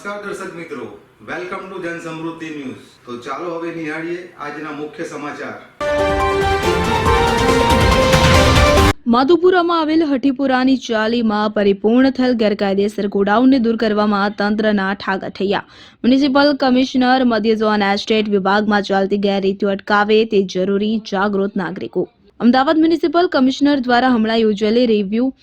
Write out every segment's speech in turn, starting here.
નમસ્કાર દર્શક મિત્રો, વેલકમ ટુ જન સમૃદ્ધિ ન્યૂઝ। તો ચાલો હવે નિહાળીએ આજના મુખ્ય સમાચાર। માધુપુરામાં આવેલ હઠીપુરાની ચાલીમાં પરિપૂર્ણ થયેલ ગેરકાયદેસર ગોડાઉનને દૂર કરવામાં તંત્રના ઠાગાઠૈયા। મ્યુનિસિપલ કમિશનર મધ્ય ઝોન એસ્ટેટ વિભાગમાં ચાલતી ગેરરીતિઓ અટકાવે તે જરૂરી, જાગૃત નાગરિકો। અમદાવાદ મ્યુનિસિપલ કમિશનર દ્વારા હમણાં યોજેલી રિવ્યુ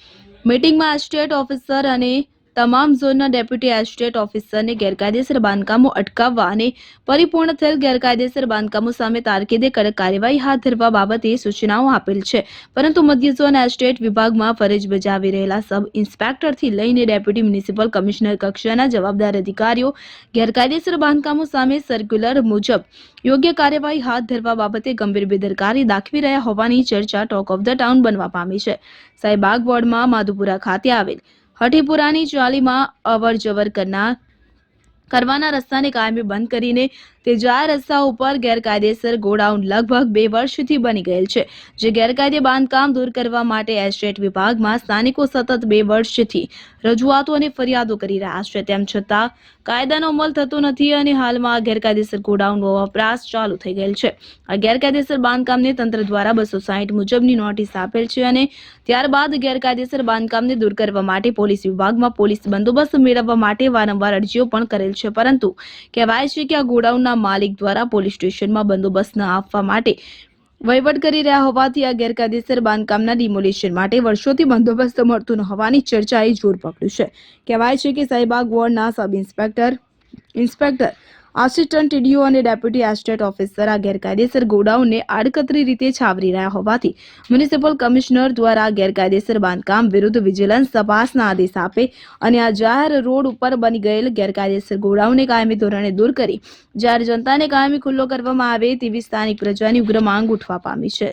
મીટિંગમાં એસ્ટેટ ઓફિસર અને તમામ ઝોનના ડેપ્યુટી એસ્ટેટ ઓફિસરને ગેરકાયદેસર બાંધકામો અટકાવવા અને પરિપૂર્ણ થયેલ ગેરકાયદેસર બાંધકામો સામે તાકીદે કડક કાર્યવાહી હાથ ધરવા બાબતે સૂચનાઓ આપેલ છે। પરંતુ મધ્ય ઝોન એસ્ટેટ વિભાગમાં ફરજ બજાવી રહેલા સબ ઇન્સ્પેક્ટરથી લઈને ડેપ્યુટી મ્યુનિસિપલ કમિશનર કક્ષાના જવાબદાર અધિકારીઓ ગેરકાયદેસર બાંધકામો સામે સર્ક્યુલર મુજબ યોગ્ય કાર્યવાહી હાથ ધરવા બાબતે ગંભીર બેદરકારી દાખવી રહ્યા હોવાની ચર્ચા ટોક ઓફ ધ ટાઉન બનવા પામી છે। સાઈબાગ વોર્ડમાં માધુપુરા ખાતે આવેલ હઠીપુરાની ચાલીમાં અવર જવર કરવાના રસ્તાને કાયમી બંધ કરીને તે જાહેર રસ્તા ઉપર ગેરકાયદેસર ગોડાઉન લગભગ 2 વર્ષથી બની ગયેલ છે, જે ગેરકાયદે બાંધકામ દૂર કરવા માટે એસ્ટેટ વિભાગમાં સ્થાનિકો સતત 2 વર્ષથી રજૂઆતો અને ફરિયાદો કરી રહ્યા છે। તેમ છતાં કાયદાનો અમલ થતો નથી અને હાલમાં ગેરકાયદેસર ગોડાઉનનો વપરાશ ચાલુ થઈ ગયેલ છે। આ ગેરકાયદેસર બાંધકામને તંત્ર દ્વારા 260 મુજબની નોટિસ આપેલ છે અને ત્યારબાદ ગેરકાયદેસર બાંધકામને દૂર કરવા માટે પોલીસ વિભાગમાં પોલીસ બંદોબસ્ત મેળવવા માટે વારંવાર અરજીઓ પણ કરેલ છે, પરંતુ કહેવાય છે કે આ ગોડાઉનના માલિક દ્વારા પોલીસ સ્ટેશનમાં બંદોબસ્ત ન આપવા માટે વહીવટ કરી રહ્યા હોવાથી આ ગેરકાયદેસર બાંધકામના ડિમોલિશન માટે વર્ષોથી બંદોબસ્ત મળતો ન હોવાની ચર્ચાએ જોર પકડ્યું છે। કહેવાય છે કે Saibaug વોર્ડના sub inspector, assistant TDO અને ડેપ્યુટી એસ્ટેટ ઓફિસર આ ગેરકાયદેસર ગોડાઉનને આડકતરી રીતે છાવરી રહ્યા હોવાથી મ્યુનિસિપલ કમિશનર દ્વારા ગેરકાયદેસર બાંધકામ વિરુદ્ધ વિજિલન્સ તપાસના આદેશ આપે અને આ જાહેર રોડ ઉપર બની ગયેલ ગેરકાયદેસર ગોડાઉનને કાયમી ધોરણે દૂર કરી જાહેર જનતાને કાયમી ખુલ્લો કરવામાં આવે તેવી સ્થાનિક પ્રજાની ઉગ્ર માંગ ઉઠવા પામી છે।